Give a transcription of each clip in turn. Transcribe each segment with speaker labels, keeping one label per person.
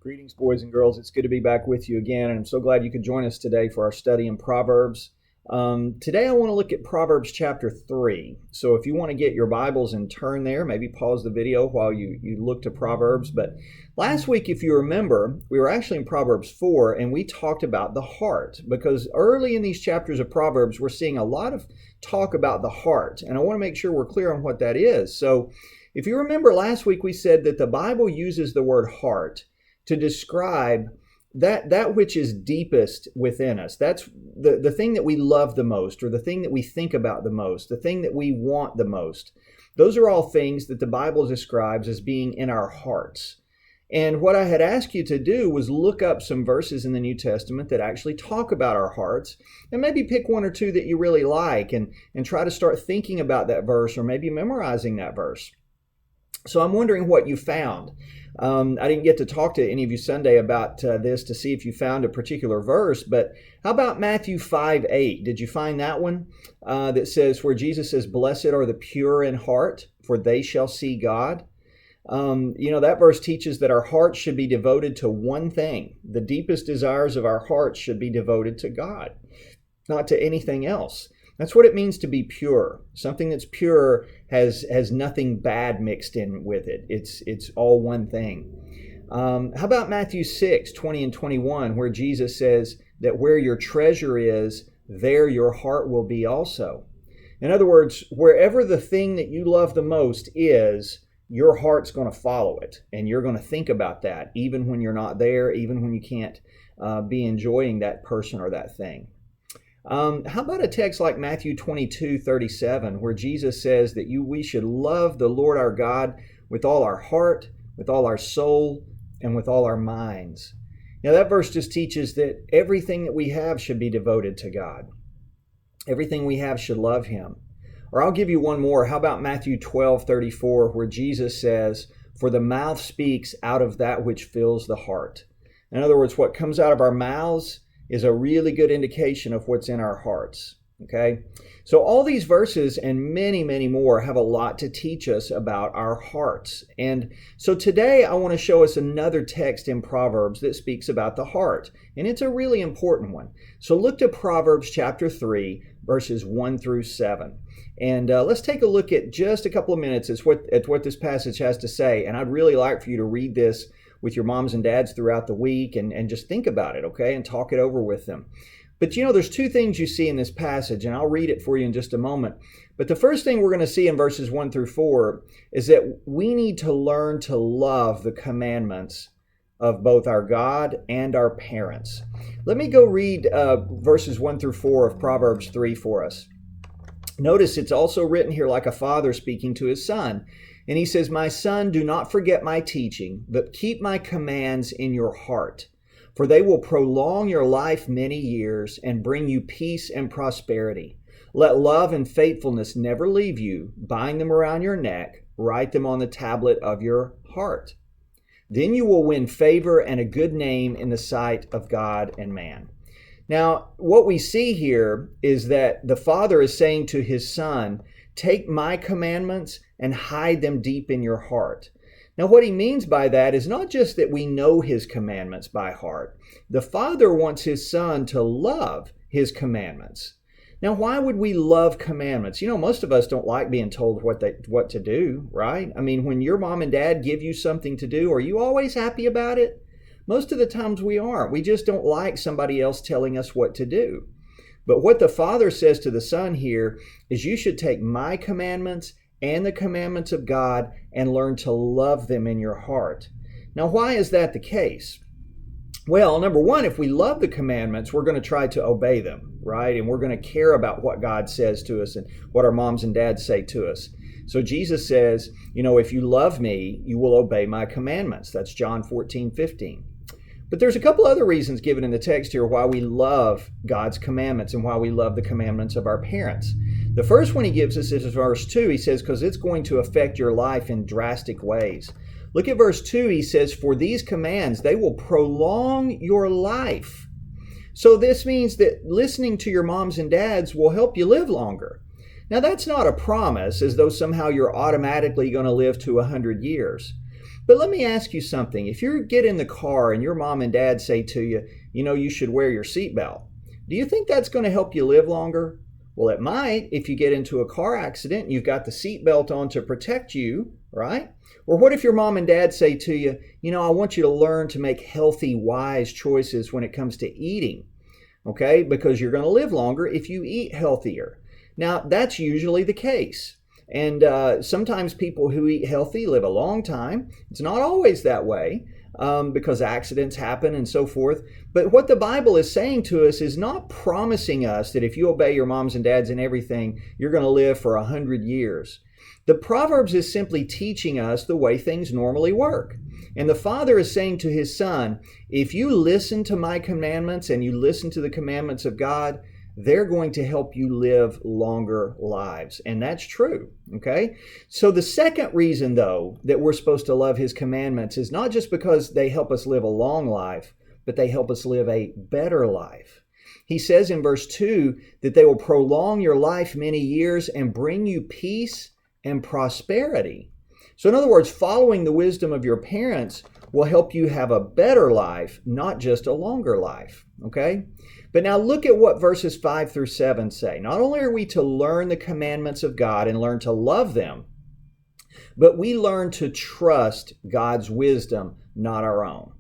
Speaker 1: Greetings, boys and girls. It's good to be back with you again, and I'm so glad you could join us today for our study in Proverbs. Today I want to look at Proverbs chapter 3. So if you want to get your Bibles and turn there, maybe pause the video while you look to Proverbs. But last week, if you remember, we were actually in Proverbs 4, and we talked about the heart, because early in these chapters of Proverbs, we're seeing a lot of talk about the heart, and I want to make sure we're clear on what that is. So if you remember last week, we said that the Bible uses the word heart to describe that which is deepest within us. That's the thing that we love the most, or the thing that we think about the most, the thing that we want the most. Those are all things that the Bible describes as being in our hearts. And what I had asked you to do was look up some verses in the New Testament that actually talk about our hearts, and maybe pick one or two that you really like and try to start thinking about that verse, or maybe memorizing that verse. So I'm wondering what you found. I didn't get to talk to any of you Sunday about this to see if you found a particular verse, but how about Matthew 5:8? Did you find that one that says, where Jesus says, "Blessed are the pure in heart, for they shall see God"? That verse teaches that our hearts should be devoted to one thing. The deepest desires of our hearts should be devoted to God, not to anything else. That's what it means to be pure. Something that's pure has nothing bad mixed in with it. It's all one thing. How about Matthew 6:20 and 21, where Jesus says that where your treasure is, there your heart will be also. In other words, wherever the thing that you love the most is, your heart's going to follow it, and you're going to think about that, even when you're not there, even when you can't be enjoying that person or that thing. How about a text like Matthew 22:37, where Jesus says that we should love the Lord our God with all our heart, with all our soul, and with all our minds? Now, that verse just teaches that everything that we have should be devoted to God. Everything we have should love Him. Or I'll give you one more. How about Matthew 12:34, where Jesus says, "For the mouth speaks out of that which fills the heart." In other words, what comes out of our mouths is a really good indication of what's in our hearts. Okay? So all these verses and many, many more have a lot to teach us about our hearts. And so today I want to show us another text in Proverbs that speaks about the heart. And it's a really important one. So look to Proverbs chapter 3, verses 1 through 7. And let's take a look at just a couple of minutes at what this passage has to say. And I'd really like for you to read this with your moms and dads throughout the week and just think about it, okay, and talk it over with them. But there's two things you see in this passage, and I'll read it for you in just a moment. But the first thing we're going to see in verses 1 through 4 is that we need to learn to love the commandments of both our God and our parents. Let me go read verses 1 through 4 of Proverbs 3 for us. Notice it's also written here like a father speaking to his son. And he says, "My son, do not forget my teaching, but keep my commands in your heart. For they will prolong your life many years and bring you peace and prosperity. Let love and faithfulness never leave you. Bind them around your neck. Write them on the tablet of your heart. Then you will win favor and a good name in the sight of God and man." Now, what we see here is that the father is saying to his son, take my commandments and hide them deep in your heart. Now, what he means by that is not just that we know his commandments by heart. The father wants his son to love his commandments. Now, why would we love commandments? Most of us don't like being told what to do, right? I mean, when your mom and dad give you something to do, are you always happy about it? Most of the times we aren't. We just don't like somebody else telling us what to do. But what the father says to the son here is you should take my commandments and the commandments of God and learn to love them in your heart. Now, why is that the case? Well, number one, if we love the commandments, we're going to try to obey them, right? And we're going to care about what God says to us and what our moms and dads say to us. So Jesus says, if you love me, you will obey my commandments. That's John 14:15. But there's a couple other reasons given in the text here why we love God's commandments and why we love the commandments of our parents. The first one he gives us is verse 2. He says, because it's going to affect your life in drastic ways. Look at verse 2. He says, for these commands, they will prolong your life. So this means that listening to your moms and dads will help you live longer. Now, that's not a promise as though somehow you're automatically going to live to 100 years. But let me ask you something. If you get in the car and your mom and dad say to you, you should wear your seatbelt, do you think that's going to help you live longer? Well, it might if you get into a car accident and you've got the seatbelt on to protect you, right? Or what if your mom and dad say to you, I want you to learn to make healthy, wise choices when it comes to eating, okay? Because you're going to live longer if you eat healthier. Now, that's usually the case. And sometimes people who eat healthy live a long time. It's not always that way because accidents happen and so forth. But what the Bible is saying to us is not promising us that if you obey your moms and dads and everything, you're going to live for 100 years. The Proverbs is simply teaching us the way things normally work. And the Father is saying to His Son, if you listen to my commandments and you listen to the commandments of God, they're going to help you live longer lives. And that's true, okay? So the second reason, though, that we're supposed to love His commandments is not just because they help us live a long life, but they help us live a better life. He says in verse 2 that they will prolong your life many years and bring you peace and prosperity. So in other words, following the wisdom of your parents will help you have a better life, not just a longer life, okay? But now look at what verses 5 through 7 say. Not only are we to learn the commandments of God and learn to love them, but we learn to trust God's wisdom, not our own.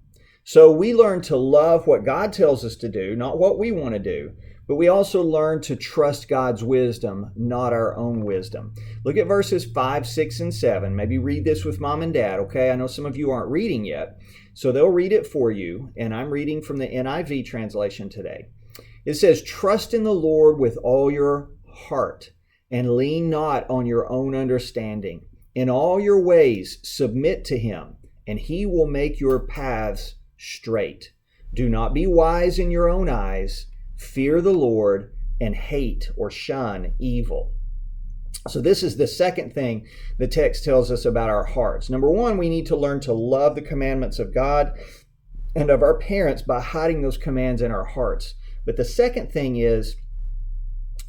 Speaker 1: So we learn to love what God tells us to do, not what we want to do, but we also learn to trust God's wisdom, not our own wisdom. Look at verses 5, 6, and 7. Maybe read this with mom and dad, okay? I know some of you aren't reading yet, so they'll read it for you, and I'm reading from the NIV translation today. It says, trust in the Lord with all your heart, and lean not on your own understanding. In all your ways submit to Him, and He will make your paths straight. Do not be wise in your own eyes. Fear the Lord and hate or shun evil. So this is the second thing the text tells us about our hearts. Number one, we need to learn to love the commandments of God and of our parents by hiding those commands in our hearts. But the second thing is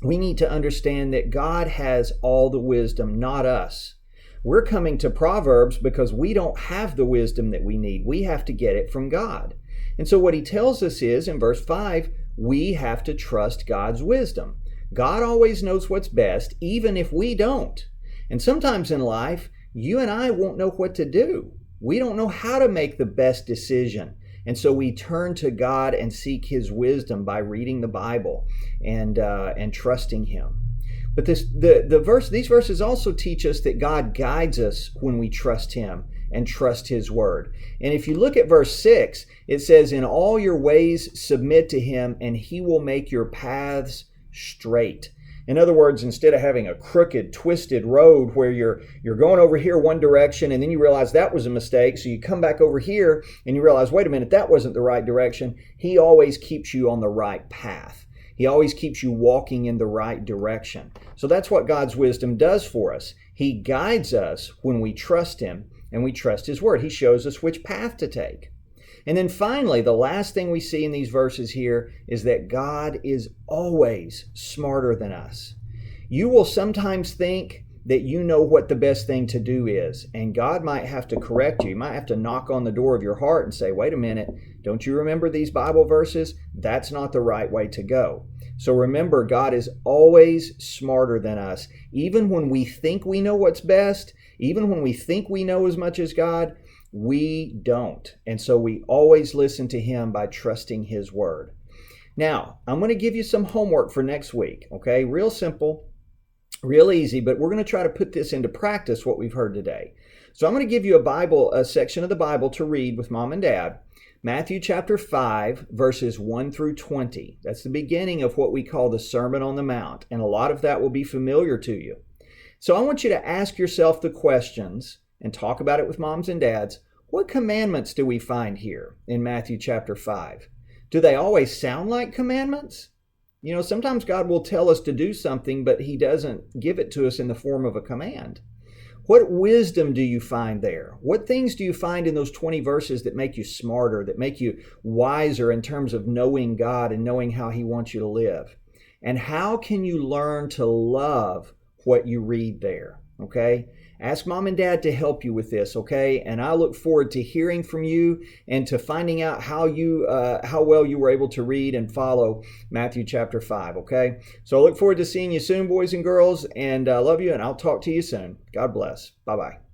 Speaker 1: we need to understand that God has all the wisdom, not us. We're coming to Proverbs because we don't have the wisdom that we need. We have to get it from God. And so what he tells us is, in verse 5, we have to trust God's wisdom. God always knows what's best, even if we don't. And sometimes in life, you and I won't know what to do. We don't know how to make the best decision. And so we turn to God and seek His wisdom by reading the Bible and trusting Him. But these verses also teach us that God guides us when we trust Him and trust His word. And if you look at verse 6, it says, in all your ways submit to Him, and He will make your paths straight. In other words, instead of having a crooked, twisted road where you're going over here one direction and then you realize that was a mistake, so you come back over here and you realize, wait a minute, that wasn't the right direction. He always keeps you on the right path. He always keeps you walking in the right direction. So that's what God's wisdom does for us. He guides us when we trust Him and we trust His word. He shows us which path to take. And then finally, the last thing we see in these verses here is that God is always smarter than us. You will sometimes think that you know what the best thing to do is, and God might have to correct you. He might have to knock on the door of your heart and say, wait a minute, don't you remember these Bible verses? That's not the right way to go. So remember, God is always smarter than us. Even when we think we know what's best, even when we think we know as much as God, we don't. And so we always listen to Him by trusting His word. Now, I'm going to give you some homework for next week, okay? Real simple, real easy, but we're going to try to put this into practice, what we've heard today. So I'm going to give you a section of the Bible to read with mom and dad. Matthew chapter 5, verses 1 through 20. That's the beginning of what we call the Sermon on the Mount, and a lot of that will be familiar to you. So I want you to ask yourself the questions and talk about it with moms and dads. What commandments do we find here in Matthew chapter 5? Do they always sound like commandments? You know, sometimes God will tell us to do something, but He doesn't give it to us in the form of a command. What wisdom do you find there? What things do you find in those 20 verses that make you smarter, that make you wiser in terms of knowing God and knowing how He wants you to live? And how can you learn to love what you read there? Okay? Ask mom and dad to help you with this, okay? And I look forward to hearing from you and to finding out how well you were able to read and follow Matthew chapter 5, okay? So I look forward to seeing you soon, boys and girls, and I love you, and I'll talk to you soon. God bless. Bye-bye.